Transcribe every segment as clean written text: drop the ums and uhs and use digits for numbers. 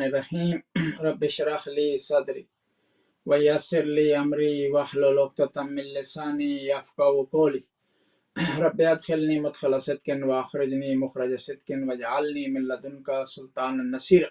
Bismillahirrahmanirrahim. Rabbi shrah li sadri wa yassir li amri wahlul uqdatam min lisani yafqahu qawli. Rabbi adkhilni mudkhala sidqin wa akhrijni mukhraja sidqin waj'alni min ladunka sultanan nasira.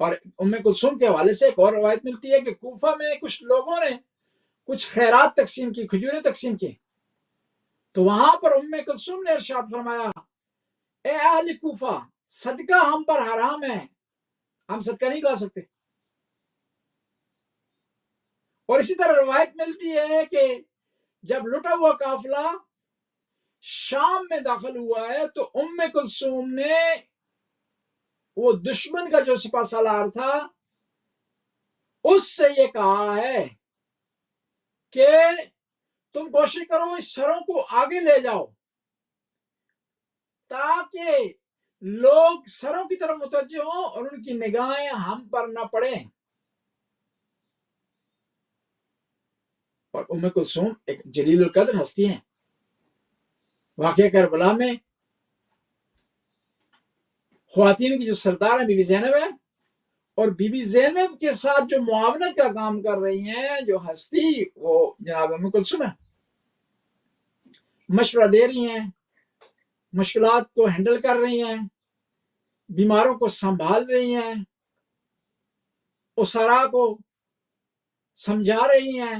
اور ام کلثوم کے حوالے سے ایک اور روایت ملتی ہے کہ کوفہ میں کچھ لوگوں نے کچھ خیرات تقسیم کی، کھجوریں تقسیم کی، تو وہاں پر ام کلثوم نے ارشاد فرمایا اے اہل کوفہ، صدقہ ہم پر حرام ہے، ہم صدقہ نہیں کھا سکتے۔ اور اسی طرح روایت ملتی ہے کہ جب لٹا ہوا قافلہ شام میں داخل ہوا ہے تو ام کلثوم نے وہ دشمن کا جو سپہ سالار تھا اس سے یہ کہا ہے کہ تم کوشش کرو اس سروں کو آگے لے جاؤ تاکہ لوگ سروں کی طرف متوجہ ہوں اور ان کی نگاہیں ہم پر نہ پڑیں۔ اور ام کلثوم ایک جلیل القدر ہستی ہیں۔ واقعہ کربلا میں خواتین کی جو سردار ہیں بی بی زینب ہے، اور بی بی زینب کے ساتھ جو معاونت کا کام کر رہی ہیں جو ہستی، وہ جناب ام کلثوم ہے۔ مشورہ دے رہی ہیں، مشکلات کو ہینڈل کر رہی ہیں، بیماروں کو سنبھال رہی ہیں، اسرا کو سمجھا رہی ہیں،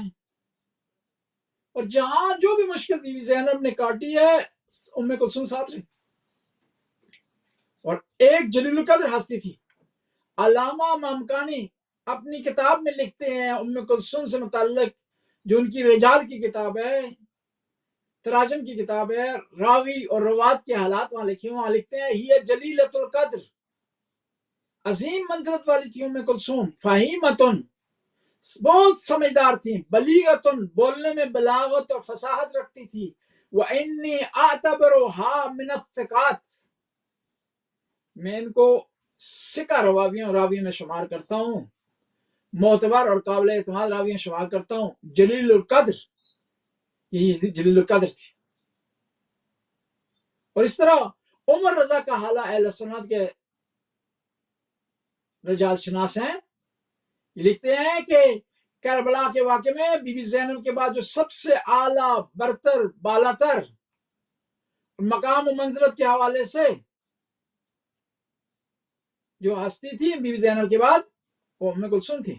اور جہاں جو بھی مشکل بی بی زینب نے کاٹی ہے ام کلثوم ساتھ رہی۔ اور ایک جلیل القدر ہستی تھی علامہ مامکانی اپنی کتاب میں لکھتے ہیں ام کلثوم سے متعلق، جو ان کی رجال کی کتاب ہے، تراجم کی کتاب ہے، راوی اور روات کے حالات وہاں لکھے، وہاں لکھتے ہیں ہی جلیلۃ القدر، عظیم منزلت والی تھی ام کلثوم، فہیمتن، بہت سمجھدار تھی، بلیغتن، بولنے میں بلاغت اور فصاحت رکھتی تھی، وانی اعتبرها من الثقات، میں ان کو ثقہ راویوں میں شمار کرتا ہوں، معتبر اور قابل اعتماد راویوں میں شمار کرتا ہوں، جلیل القدر، یہی جلیل القدر تھی۔ اور اس طرح عمر رضا کا حالہ اہل سنت کے رجال شناس ہیں، یہ لکھتے ہیں کہ کربلا کے واقعے میں بی بی زینب کے بعد جو سب سے اعلیٰ برتر بالاتر مقام و منزلت کے حوالے سے جو ہستی تھی بی بی زینب کے بعد، وہ ام کلثوم تھی۔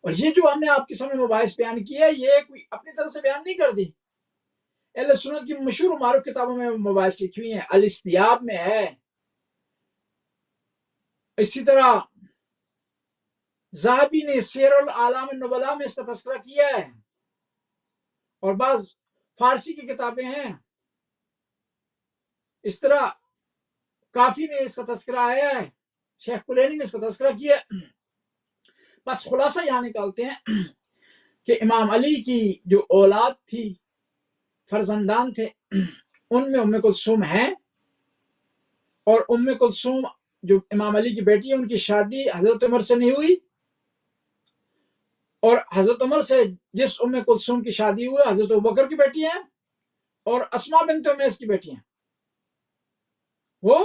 اور یہ جو ہم نے آپ کے سامنے مباحث بیان کیا ہے، یہ کوئی اپنی طرف سے بیان نہیں کر دی، اہل سنت کی مشہور و معروف کتابوں میں مباحث لکھی ہوئی ہیں، الاستیاب میں ہے، اسی طرح ذہبی نے سیر الاعلام النبلاء میں اس کا تذکرہ کیا ہے، اور بعض فارسی کی کتابیں ہیں، اس طرح کافی میں اس کا تذکرہ آیا ہے، شیخ کلینی نے اس کا تذکرہ کیا۔ بس خلاصہ یہاں نکالتے ہیں کہ امام علی کی جو اولاد تھی، فرزندان تھے، ان میں ام کلثوم ہیں، اور ام کلثوم جو امام علی کی بیٹی ہے ان کی شادی حضرت عمر سے نہیں ہوئی، اور حضرت عمر سے جس ام کلثوم کی شادی ہوئی حضرت ابوبکر کی بیٹی ہیں، اور اسماء بنت امیس کی بیٹی ہیں، وہ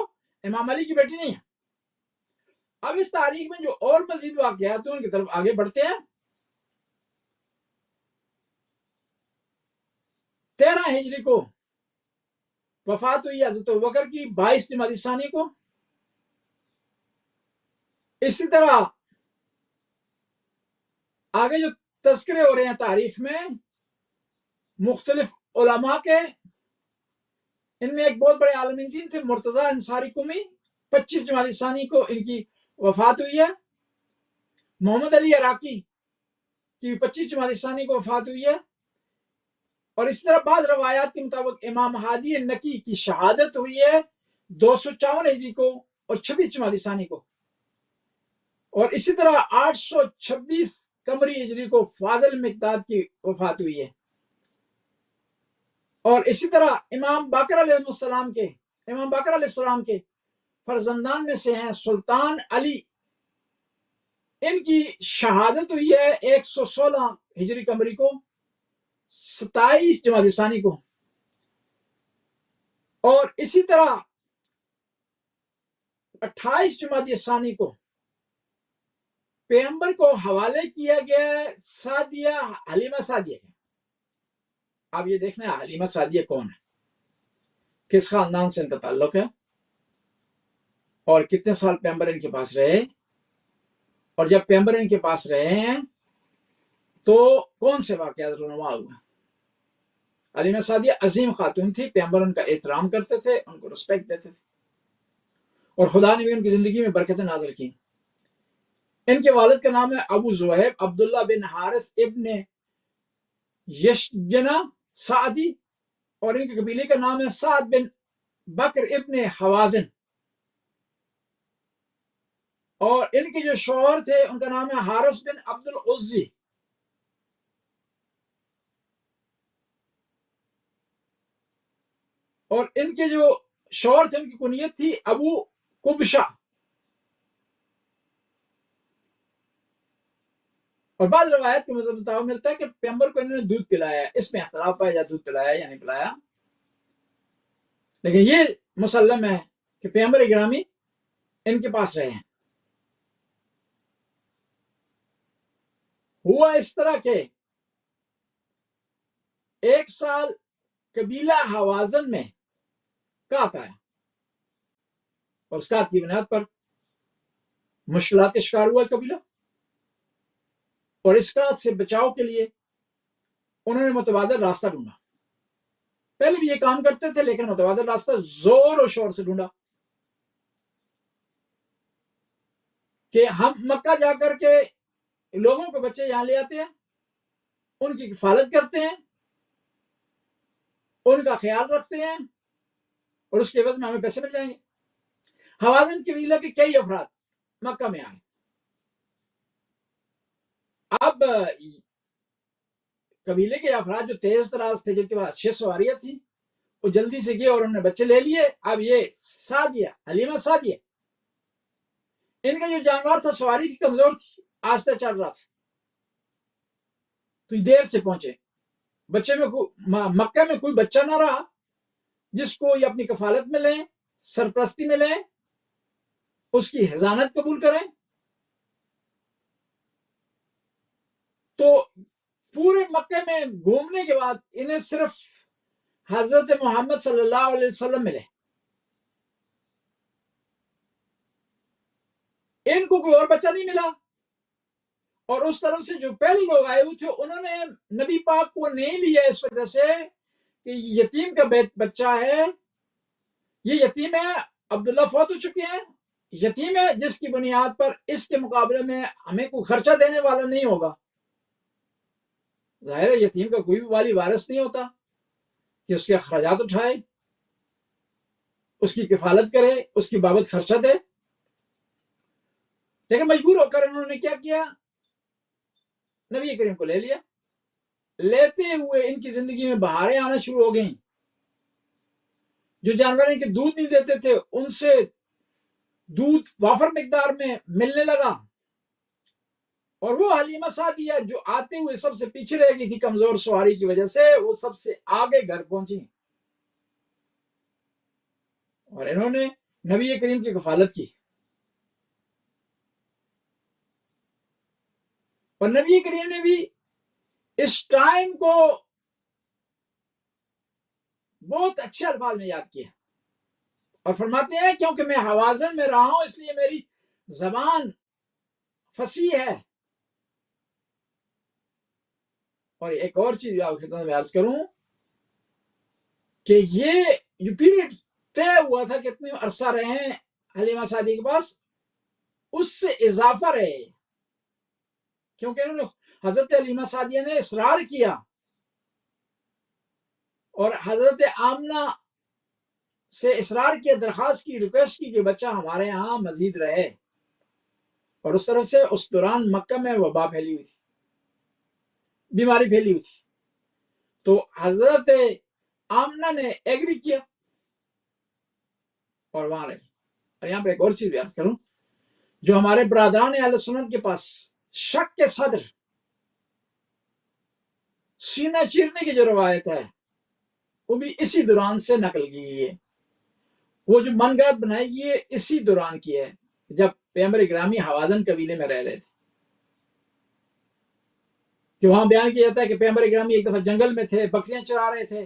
امام علی کی بیٹی نہیں ہے۔ اب اس تاریخ میں جو اور مزید واقعات ہیں ان کی طرف آگے بڑھتے ہیں۔ 13 ہجری کو وفات ہوئی حضرت ابوبکر کی، 22 جمادی ثانی کو۔ اسی طرح آگے جو تذکرے ہو رہے ہیں تاریخ میں مختلف علماء کے، ان میں ایک بہت بڑے عالم دین تھے مرتضی انصاری قمی، 25 جمادی ثانی کو ان کی وفات ہوئی ہے۔ محمد علی عراقی کی 25 جمادی ثانی کو وفات ہوئی ہے۔ اور اس طرح بعض روایات کے مطابق امام ہادی نقی کی شہادت ہوئی ہے 254 ہجری کو اور 26 جمادی ثانی کو، اور اسی طرح 826 قمری ہجری کو فاضل مقداد کی وفات ہوئی ہے۔ اور اسی طرح امام باقر علیہ السلام کے فرزندان میں سے ہیں سلطان علی، ان کی شہادت ہوئی ہے 116 ہجری قمری کو، 27 جمادی ثانی کو۔ اور اسی طرح 28 جمادی ثانی کو پیغمبر کو حوالے کیا گیا سعدیہ، حلیمہ سعدیہ کے۔ اب یہ دیکھنا ہے حلیمہ سعدیہ کون ہے، کس خاندان سے ان کا تعلق ہے، اور کتنے سال پیغمبر ان کے پاس رہے، اور جب پیغمبر ان کے پاس رہے ہیں تو کون سے واقعات رونما ہوئے؟ حلیمہ سعدیہ عظیم خاتون تھی، پیغمبر ان کا احترام کرتے تھے، ان کو رسپیکٹ دیتے تھے، اور خدا نے بھی ان کی زندگی میں برکتیں نازل کی۔ ان کے والد کا نام ہے ابو زہیب عبداللہ بن حارث ابن یشجنا سعدی، اور ان کے قبیلے کا نام ہے سعد بن بکر ابن حوازن، اور ان کے جو شوہر تھے ان کا نام ہے حارث بن عبد العزی۔ اور ان کے جو شوہر تھے ان کی کنیت تھی ابو کبشہ، اور بعض روایت کے مطابق ملتا ہے کہ پیغمبر کو انہوں نے دودھ پلایا، اس میں اختلاف پایا جا دودھ پلایا یا نہیں پلایا، لیکن یہ مسلم ہے کہ پیغمبر گرامی ان کے پاس رہے ہیں۔ ہوا اس طرح کہ ایک سال قبیلہ حوازن میں قحط آیا، اور اس قحط کی بنیاد پر مشکلات کا شکار ہوا قبیلہ، اور اس قحط سے بچاؤ کے لیے انہوں نے متبادل راستہ ڈھونڈا۔ پہلے بھی یہ کام کرتے تھے لیکن متبادل راستہ زور و شور سے ڈھونڈا کہ ہم مکہ جا کر کے لوگوں کے بچے یہاں لے آتے ہیں، ان کی کفالت کرتے ہیں، ان کا خیال رکھتے ہیں، اور اس کے عوض میں ہمیں پیسے مل جائیں گے۔ حوازن قبیلہ کے کئی افراد مکہ میں آئے۔ اب قبیلے کے افراد جو تیز تراز تھے، جن کے پاس اچھی سواریاں تھیں، وہ جلدی سے گئے اور انہوں نے بچے لے لیے۔ اب یہ سعدیہ، حلیمہ سعدیہ، ان کا جو جانور تھا سواری کی کمزور تھی، آہستہ چل رہا تھا، تو دیر سے پہنچے۔ بچے میں مکہ میں کوئی بچہ نہ رہا جس کو یہ اپنی کفالت میں لیں، سرپرستی میں لیں، اس کی حضانت قبول کریں۔ تو پورے مکے میں گھومنے کے بعد انہیں صرف حضرت محمد صلی اللہ علیہ وسلم ملے، ان کو کوئی اور بچہ نہیں ملا، اور اس طرف سے جو پہلے لوگ آئے ہوئے تھے انہوں نے نبی پاک کو نہیں لیا اس وجہ سے کہ یتیم کا بچہ ہے، یہ یتیم ہے، عبداللہ فوت ہو چکے ہیں، یتیم ہے جس کی بنیاد پر اس کے مقابلے میں ہمیں کوئی خرچہ دینے والا نہیں ہوگا۔ ظاہر ہے یتیم کا کوئی بھی والی وارث نہیں ہوتا کہ اس کے اخراجات اٹھائے، اس کی کفالت کرے، اس کی بابت خرچہ دے، لیکن مجبور ہو کر انہوں نے کیا کیا، نبی کریم کو لے لیا۔ لیتے ہوئے ان کی زندگی میں بہاریں آنا شروع ہو گئیں، جو جانور ان کے دودھ نہیں دیتے تھے ان سے دودھ وافر مقدار میں ملنے لگا، اور وہ حلیمہ سعدیہ جو آتے ہوئے سب سے پیچھے رہ گئی تھی کمزور سواری کی وجہ سے، وہ سب سے آگے گھر پہنچی، اور انہوں نے نبی کریم کی کفالت کی، اور نبی کریم نے بھی اس ٹائم کو بہت اچھے الفاظ میں یاد کیا، اور فرماتے ہیں کیونکہ میں حوازن میں رہا ہوں اس لیے میری زبان فصیح ہے۔ اور ایک اور چیز آپ کی خدمت میں عرض کروں کہ یہ جو پیریڈ طے ہوا تھا کہ اتنے عرصہ رہے ہیں حلیمہ سعدیہ کے پاس، اس سے اضافہ رہے، کیونکہ انہوں نے حضرت حلیمہ سعدیہ نے اصرار کیا اور حضرت آمنہ سے اصرار کیا، درخواست کی، ریکویسٹ کی کہ بچہ ہمارے ہاں مزید رہے، اور اس طرف سے اس دوران مکہ میں وبا پھیلی ہوئی تھی، بیماری پھیلی ہوئی تھی، تو حضرت آمنہ نے ایگری کیا اور وہاں رہی۔ اور یہاں پہ ایک اور چیز بھی عرض کروں، جو ہمارے برادران اہل سنت کے پاس شک کے صدر سینہ چیرنے کی جو روایت ہے وہ بھی اسی دوران سے نقل کی گئی ہے، وہ جو من گھڑت بنائی گئی ہے اسی دوران کی ہے جب پیغمبر گرامی حوازن قبیلے میں رہ رہے تھے، کہ وہاں بیان کیا جاتا ہے کہ پیغمبر گرامی ایک دفعہ جنگل میں تھے، بکریاں چرا رہے تھے،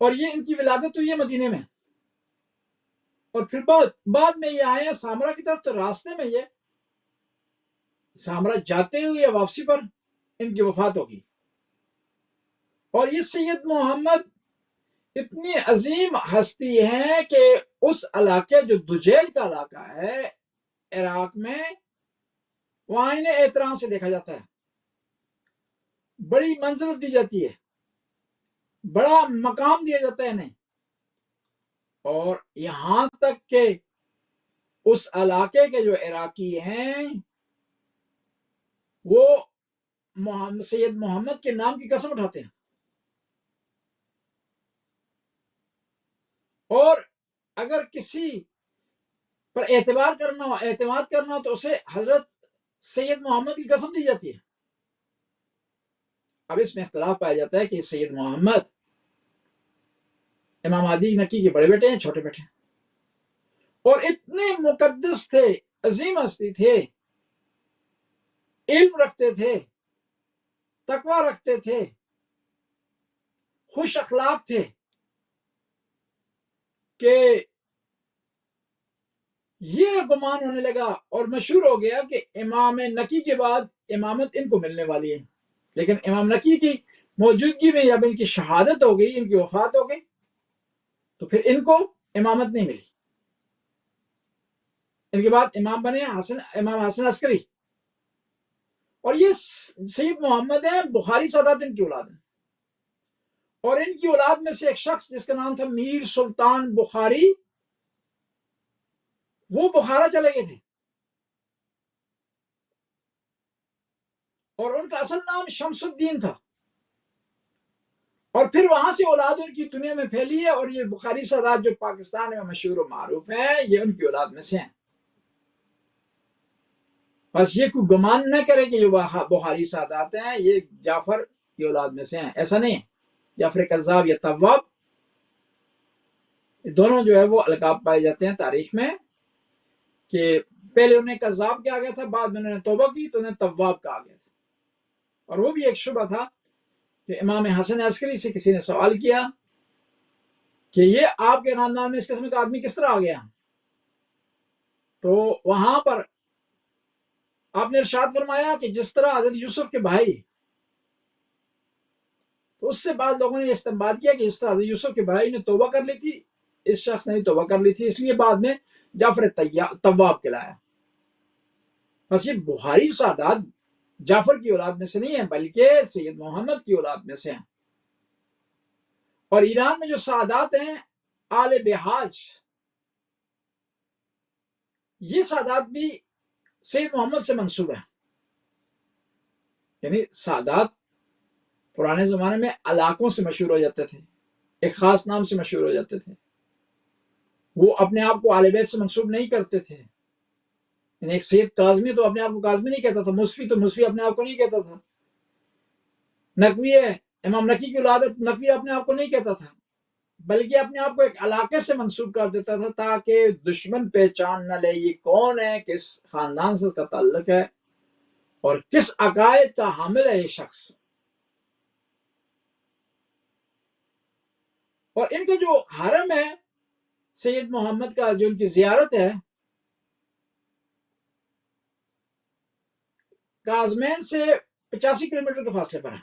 اور یہ ان کی ولادت ہوئی ہے مدینے میں، اور پھر بعد میں یہ آئے ہیں سامرا کی طرف، تو راستے میں یہ سامرا جاتے ہوئے واپسی پر ان کی وفات ہوگی۔ اور یہ سید محمد اتنی عظیم ہستی ہے کہ اس علاقے جو دجیل کا علاقہ ہے عراق میں، وہاں انہیں احترام سے دیکھا جاتا ہے، بڑی منزلت دی جاتی ہے، بڑا مقام دیا جاتا ہے انہیں، اور یہاں تک کہ اس علاقے کے جو عراقی ہیں وہ سید محمد کے نام کی قسم اٹھاتے ہیں، اور اگر کسی پر اعتماد کرنا ہو تو اسے حضرت سید محمد کی قسم دی جاتی ہے۔ اب اس میں اختلاف پایا جاتا ہے کہ سید محمد امام ہادی نکی کے بڑے بیٹے ہیں، چھوٹے بیٹے ہیں، اور اتنے مقدس تھے، عظیم ہستی تھے، علم رکھتے تھے، تقوی رکھتے تھے، خوش اخلاق تھے، کہ یہ گمان ہونے لگا اور مشہور ہو گیا کہ امام نکی کے بعد امامت ان کو ملنے والی ہے، لیکن امام نکی کی موجودگی میں جب ان کی شہادت ہو گئی، ان کی وفات ہو گئی، تو پھر ان کو امامت نہیں ملی۔ ان کے بعد امام بنے امام حسن عسکری، اور یہ سید محمد ہیں، بخاری سادات ان کی اولاد ہیں، اور ان کی اولاد میں سے ایک شخص جس کا نام تھا میر سلطان بخاری، وہ بخارا چلے گئے تھے، اور ان کا اصل نام شمس الدین تھا، اور پھر وہاں سے اولاد ان کی دنیا میں پھیلی ہے، اور یہ بخاری سادات جو پاکستان میں مشہور و معروف ہیں، یہ ان کی اولاد میں سے ہیں۔ بس یہ کوئی گمان نہ کرے کہ جو بخاری سادات ہیں یہ جعفر کی اولاد میں سے ہیں، ایسا نہیں ہے۔ جعفر کذاب یا طواب دونوں جو ہے وہ القاب پائے جاتے ہیں تاریخ میں، کہ پہلے انہیں کذاب کہا گیا تھا، بعد میں انہوں نے توبہ کی تو انہیں طواب کہا گیا تھا۔ اور وہ بھی ایک شبہ تھا کہ امام حسن عسکری سے کسی نے سوال کیا کہ یہ آپ کے خاندان میں اس قسم کا آدمی کس طرح آ گیا، تو وہاں پر آپ نے ارشاد فرمایا کہ جس طرح حضرت یوسف کے بھائی، تو اس سے بعض لوگوں نے استنباط کیا کہ اس طرح حضرت یوسف کے بھائی نے توبہ کر لی تھی، اس شخص نے بھی توبہ کر لی تھی، اس لیے بعد میں جعفر طواب کہلایا۔ بس یہ بخاری سادات جعفر کی اولاد میں سے نہیں ہے، بلکہ سید محمد کی اولاد میں سے ہیں۔ اور ایران میں جو سادات ہیں آل بہاج، یہ سادات بھی سید محمد سے منسوب ہیں، یعنی سادات پرانے زمانے میں علاقوں سے مشہور ہو جاتے تھے، ایک خاص نام سے مشہور ہو جاتے تھے، وہ اپنے آپ کو اہل بیت سے منسوب نہیں کرتے تھے، یعنی ایک سید کاظمی تو اپنے آپ کو کاظمی نہیں کہتا تھا، مصفی تو مصفی اپنے آپ کو نہیں کہتا تھا، نقوی ہے امام نقی کی اولاد نقوی اپنے آپ کو نہیں کہتا تھا، بلکہ اپنے آپ کو ایک علاقے سے منسوب کر دیتا تھا تاکہ دشمن پہچان نہ لے یہ کون ہے، کس خاندان سے اس کا تعلق ہے، اور کس عقائد کا حامل ہے یہ شخص۔ اور ان کے جو حرم ہے سید محمد کا، جو ان کی زیارت ہے، کازمین سے 85 کلومیٹر کے فاصلے پر ہے،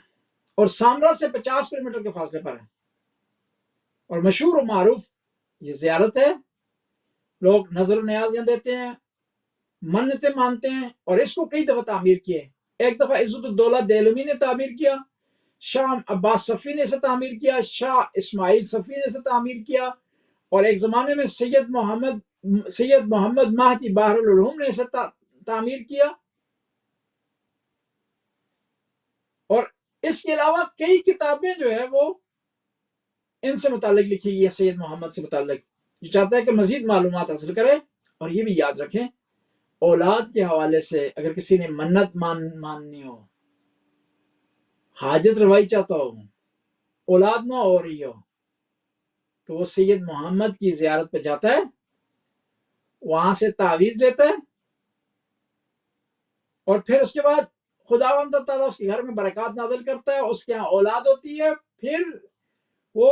اور سامرا سے 50 کلومیٹر کے فاصلے پر ہے، اور مشہور و معروف یہ زیارت ہے، لوگ نظر و نیازیاں دیتے ہیں، منتیں مانتے ہیں، اور اس کو کئی دفعہ تعمیر کیے۔ ایک دفعہ عزت الدولہ دیلمی نے تعمیر کیا، شاہ عباس صفی نے اسے تعمیر کیا، شاہ اسماعیل صفی نے اسے تعمیر کیا، اور ایک زمانے میں سید محمد مہدی بحر العلوم نے اسے تعمیر کیا، اور اس کے علاوہ کئی کتابیں جو ہے وہ ان سے متعلق لکھی گئی ہے، سید محمد سے متعلق، جو چاہتا ہے کہ مزید معلومات حاصل کرے۔ اور یہ بھی یاد رکھیں، اولاد کے حوالے سے اگر کسی نے منت ماننی ہو، حاجت روائی چاہتا ہو، اولاد نہ ہو رہی ہو، تو وہ سید محمد کی زیارت پہ جاتا ہے، وہاں سے تعویذ لیتا ہے، اور پھر اس کے بعد خداوند تعالیٰ اس کے گھر میں برکات نازل کرتا ہے، اس کے یہاں اولاد ہوتی ہے، پھر وہ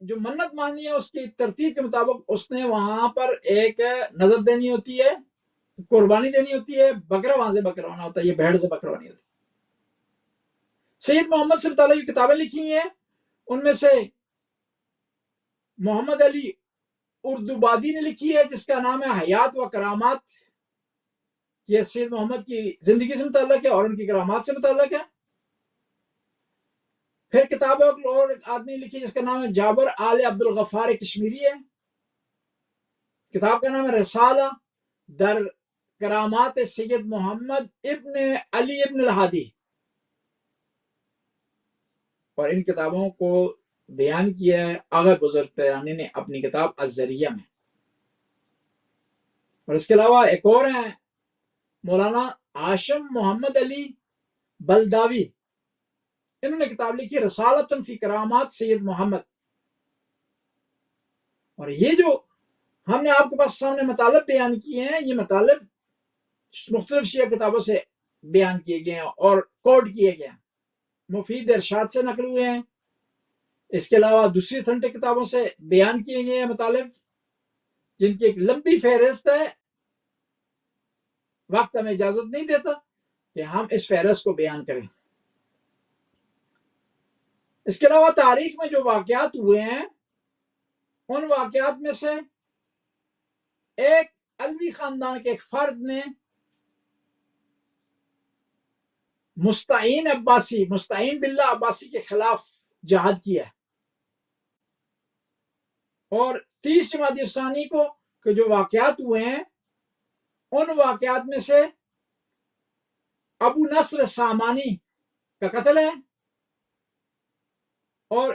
جو منت ماننی ہے اس کی ترتیب کے مطابق اس نے وہاں پر ایک نظر دینی ہوتی ہے، قربانی دینی ہوتی ہے، بکرا وہاں سے بکرا ہونا ہوتا ہے، یہ بھیڑ سے بکرا ہونی ہوتی ہے۔ سید محمد سے متعلق جو کتابیں لکھی ہیں ان میں سے محمد علی اردو بادی نے لکھی ہے جس کا نام ہے حیات و کرامات، یہ سید محمد کی زندگی سے متعلق ہے اور ان کی کرامات سے متعلق ہے۔ پھر کتاب اور آدمی لکھی جس کا نام ہے جابر آل عبد الغفار کشمیری ہے، کتاب کا نام ہے رسالہ در کرامات سید محمد ابن علی ابن الہادی، اور ان کتابوں کو بیان کیا ہے آغا بزرگ ترانی نے اپنی کتاب الذریعہ میں۔ اور اس کے علاوہ ایک اور ہیں مولانا ہاشم محمد علی بلداوی، انہوں نے کتاب لکھی رسالۃ فی کرامات سید محمد۔ اور یہ جو ہم نے آپ کے پاس سامنے مطالب بیان کیے ہیں یہ مطالب مختلف شیعہ کتابوں سے بیان کیے گئے ہیں اور کوڈ کیے گئے ہیں، مفید ارشاد سے نقل ہوئے ہیں، اس کے علاوہ دوسری اتھنٹک کتابوں سے بیان کیے گئے ہیں مطالب جن کی ایک لمبی فہرست ہے، وقت ہمیں اجازت نہیں دیتا کہ ہم اس فہرست کو بیان کریں۔ اس کے علاوہ تاریخ میں جو واقعات ہوئے ہیں ان واقعات میں سے ایک علوی خاندان کے ایک فرد نے مستعین باللہ عباسی کے خلاف جہاد کیا، اور 30 جمادی الثانی کو جو واقعات ہوئے ہیں ان واقعات میں سے ابو نصر سامانی کا قتل ہے، اور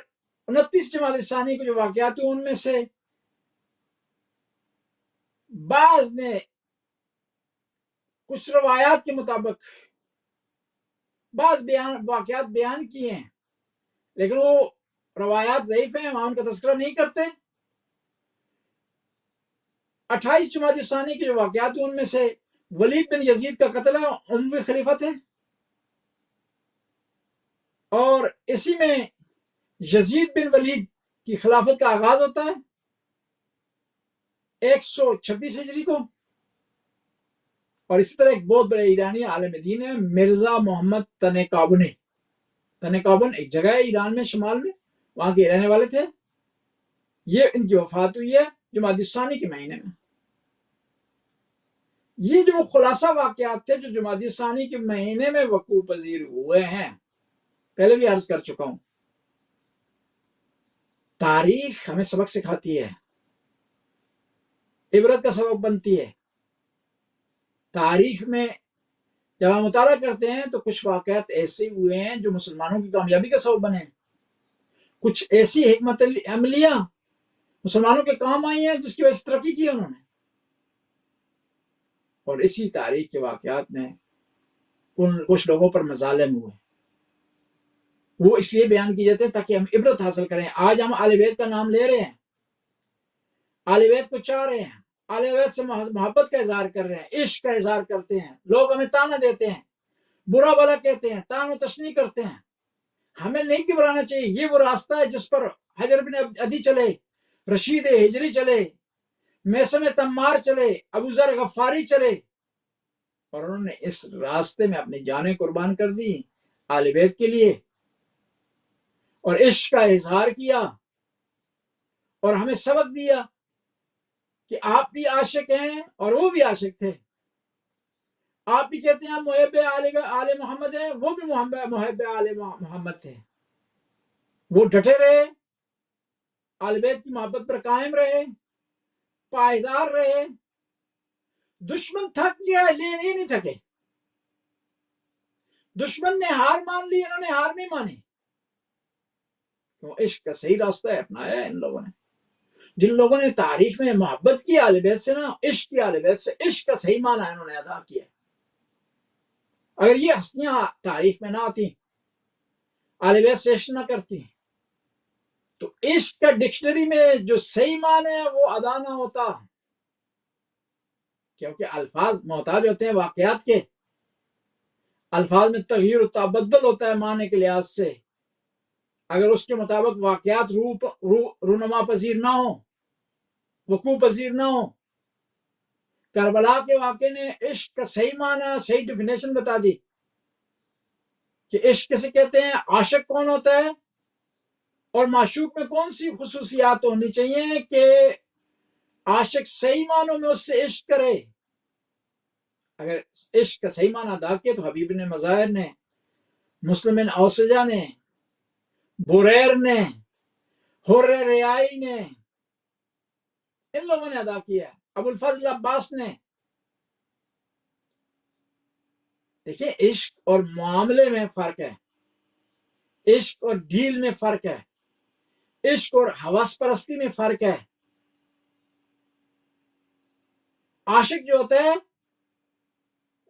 29 جمادی الثانی کو جو واقعات ہوئے ان میں سے بعض نے کچھ روایات کے مطابق بعض واقعات بیان کیے ہیں لیکن وہ روایات ضعیف ہیں، وہاں ان کا تذکرہ نہیں کرتے۔ 28 جمادی الثانی کے جو واقعات ہیں ان میں سے ولید بن یزید کا قتل ہے، اموی خلیفہ تھے، اور اسی میں یزید بن ولید کی خلافت کا آغاز ہوتا ہے 126 ہجری کو۔ اور اسی طرح ایک بہت بڑے ایرانی عالم دین ہے مرزا محمد تنکابن ایک جگہ ہے ایران میں شمال میں، وہاں کے رہنے والے تھے، یہ ان کی وفات ہوئی ہے جمادی الثانی کے مہینے میں۔ یہ جو خلاصہ واقعات تھے جو جمادی الثانی کے مہینے میں وقوع پذیر ہوئے ہیں، پہلے بھی عرض کر چکا ہوں، تاریخ ہمیں سبق سکھاتی ہے، عبرت کا سبب بنتی ہے۔ تاریخ میں جب ہم مطالعہ کرتے ہیں تو کچھ واقعات ایسے ہوئے ہیں جو مسلمانوں کی کامیابی کا سبب بنے، کچھ ایسی حکمت عملیاں مسلمانوں کے کام آئی ہیں جس کی وجہ سے ترقی کی انہوں نے، اور اسی تاریخ کے واقعات میں کچھ لوگوں پر مظالم ہوئے، وہ اس لیے بیان کی جاتے ہیں تاکہ ہم عبرت حاصل کریں۔ آج ہم اہل بیت کا نام لے رہے ہیں، اہل بیت کو چاہ رہے ہیں، اہل بیت سے محبت کا اظہار کر رہے ہیں، عشق کا اظہار کرتے ہیں، لوگ ہمیں تانا دیتے ہیں، برا بھلا کہتے ہیں، تان و تشنیع کرتے ہیں، ہمیں نہیں گھبرانا چاہیے۔ یہ وہ راستہ ہے جس پر حجر بن عدی چلے، رشید ہجری چلے، میثم تمار چلے، ابو ذر غفاری چلے، اور انہوں نے اس راستے میں اپنی جانیں قربان کر دی اہل بیت کے لیے، اور عشق کا اظہار کیا، اور ہمیں سبق دیا کہ آپ بھی عاشق ہیں اور وہ بھی عاشق تھے، آپ بھی کہتے ہیں محب آل محمد ہیں، وہ بھی محب آل محمد تھے، وہ ڈٹے رہے، آل بیت کی محبت پر قائم رہے، پائیدار رہے۔ دشمن تھک گیا لیکن یہ نہیں تھکے، دشمن نے ہار مان لی، انہوں نے ہار نہیں مانی، عشق کا صحیح راستہ ہے اپنایا ان لوگوں نے۔ جن لوگوں نے تاریخ میں محبت کی اہل بیت سے نا، عشق کی اہل بیت سے، عشق کا صحیح معنی انہوں نے ادا کیا۔ اگر یہ ہستیاں تاریخ میں نہ آتی، اہل بیت سے عشق نہ کرتی، تو عشق کا ڈکشنری میں جو صحیح معنی ہے وہ ادا نہ ہوتا، کیونکہ الفاظ محتاج ہوتے ہیں واقعات کے، الفاظ میں تغیر و تبدل ہوتا ہے معنی کے لحاظ سے، اگر اس کے مطابق واقعات رونما پذیر نہ ہو، وقوع پذیر نہ ہو. کربلا کے واقعے نے عشق کا صحیح معنی، صحیح ڈیفینیشن بتا دی کہ عشق کسے کہتے ہیں، عاشق کون ہوتا ہے، اور معشوق میں کون سی خصوصیات ہونی چاہیے کہ عاشق صحیح معنوں میں اس سے عشق کرے. اگر عشق کا صحیح معنی ادا کیا تو حبیب نے مظاہر نے، مسلم بن اوسجہ نے، بریر نے، حر ریائی نے، ان لوگوں نے ادا کیا. ابو الفضل عباس نے. دیکھیں عشق اور معاملے میں فرق ہے، عشق اور ڈیل میں فرق ہے، عشق اور ہوس پرستی میں فرق ہے. عاشق جو ہوتا ہے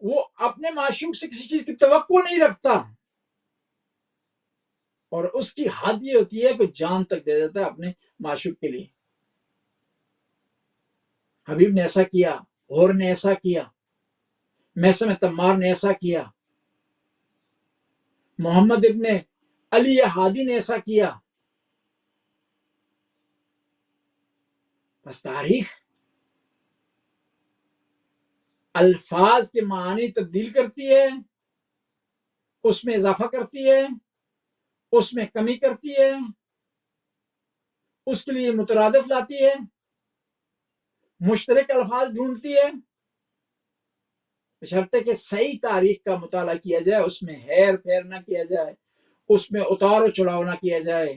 وہ اپنے معشوق سے کسی چیز کی توقع نہیں رکھتا، اور اس کی حد یہ ہوتی ہے کہ جان تک دے دیتا ہے اپنے معشوق کے لیے. حبیب نے ایسا کیا، حور نے ایسا کیا، میثم تمار نے ایسا کیا، محمد ابن علی ہادی نے ایسا کیا. بس تاریخ الفاظ کے معنی تبدیل کرتی ہے، اس میں اضافہ کرتی ہے، اس میں کمی کرتی ہے، اس کے لیے مترادف لاتی ہے، مشترک الفاظ ڈھونڈتی ہے. بشرطے کہ صحیح تاریخ کا مطالعہ کیا جائے، اس میں ہیر پھیر نہ کیا جائے، اس میں اتار و چڑھاؤ نہ کیا جائے،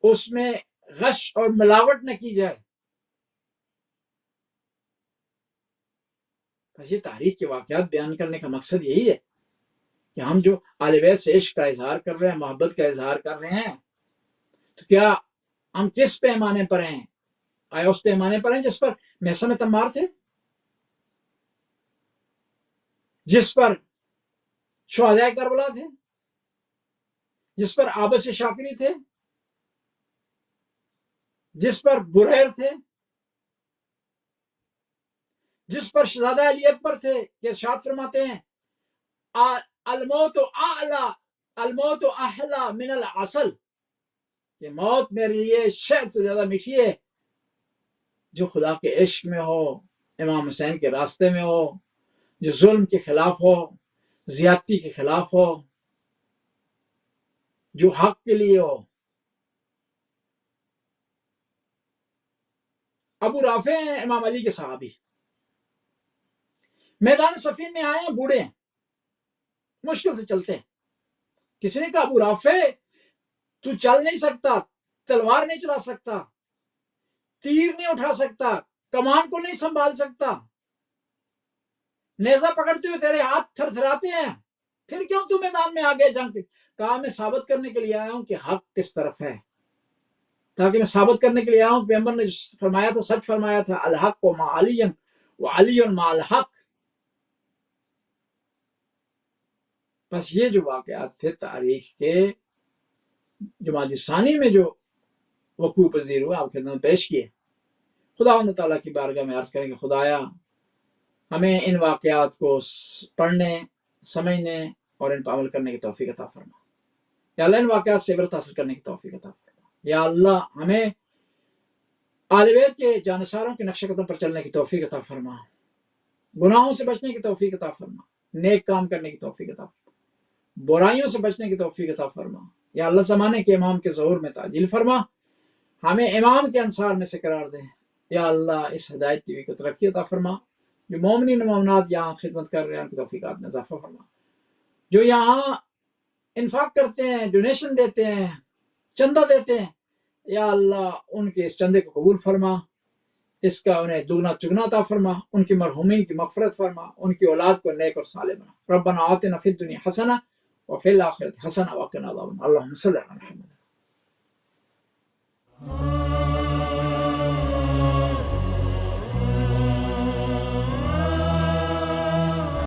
اس میں غش اور ملاوٹ نہ کی جائے. بس یہ تاریخ کے واقعات بیان کرنے کا مقصد یہی ہے کہ ہم جو اہل بیت سے عشق کا اظہار کر رہے ہیں، محبت کا اظہار کر رہے ہیں، تو کیا ہم کس پیمانے پر ہیں؟ آیا اس پیمانے پر ہیں جس پر میثم تمار تھے، جس پر شہداء کربلا تھے، جس پر عابس شاکری تھے، جس پر بریر تھے، جس پر شہزادہ علی اکبر تھے کہ ارشاد فرماتے ہیں الموت اعلی الموت احلی من العسل، کہ موت میرے لیے شہد سے زیادہ میٹھی ہے. جو خدا کے عشق میں ہو، امام حسین کے راستے میں ہو، جو ظلم کے خلاف ہو، زیادتی کے خلاف ہو، جو حق کے لیے ہو. ابو رافع ہیں امام علی کے صحابی، میدان صفین میں آئے ہیں، بوڑھے ہیں، مشکل سے چلتے ہیں. کسی نے کہا ابو رافع تو چل نہیں سکتا، تلوار نہیں چلا سکتا، تیر نہیں اٹھا سکتا، کمان کو نہیں سنبھال سکتا، نیزہ پکڑتے ہوئے تیرے ہاتھ تھر تھراتے ہیں، پھر کیوں تو میدان میں آگے جنگ؟ کہا میں ثابت کرنے کے لیے آیا ہوں کہ حق کس طرف ہے، تاکہ میں ثابت کرنے کے لیے آیا ہوں کہ پیغمبر نے فرمایا تھا، سچ فرمایا تھا، الحق مع علی وعلی مع الحق. بس یہ جو واقعات تھے تاریخ کے جمادی ثانی میں جو وقوع پذیر ہوا، آپ کے خدمت پیش کیے. خدا تعالیٰ کی بارگاہ میں عرض کریں کہ خدایا ہمیں ان واقعات کو پڑھنے، سمجھنے اور ان پر عمل کرنے کی توفیق عطا فرما. یا اللہ ان واقعات سے عبرت حاصل کرنے کی توفیق عطا فرما. یا اللہ ہمیں اہل بیت کے جانثاروں کے نقش قدم پر چلنے کی توفیق عطا فرما، گناہوں سے بچنے کی توفیق عطا فرما، نیک کام کرنے کی توفیق عطا فرما، برائیوں سے بچنے کی توفیق عطا فرما. یا اللہ زمانے کے امام کے ظہور میں تعجیل فرما، ہمیں امام کے انصار میں سے قرار دے. یا اللہ اس ہدایت ٹی وی کو ترقی عطا فرما، جو مومنین و مومنات یہاں خدمت کر رہے ہیں ان کی توفیقات میں اضافہ فرما، جو یہاں انفاق کرتے ہیں، ڈونیشن دیتے ہیں، چندہ دیتے ہیں، یا اللہ ان کے اس چندے کو قبول فرما، اس کا انہیں دگنا چگنا عطا فرما، ان کی مرحومین کی مغفرت فرما، ان کی اولاد کو نیک اور صالح بنا. ربنا آتنا فی الدنیا حسنہ وفی الآخرۃ حسنہ وقنا عذاب النار. اللہم صلی علی محمد.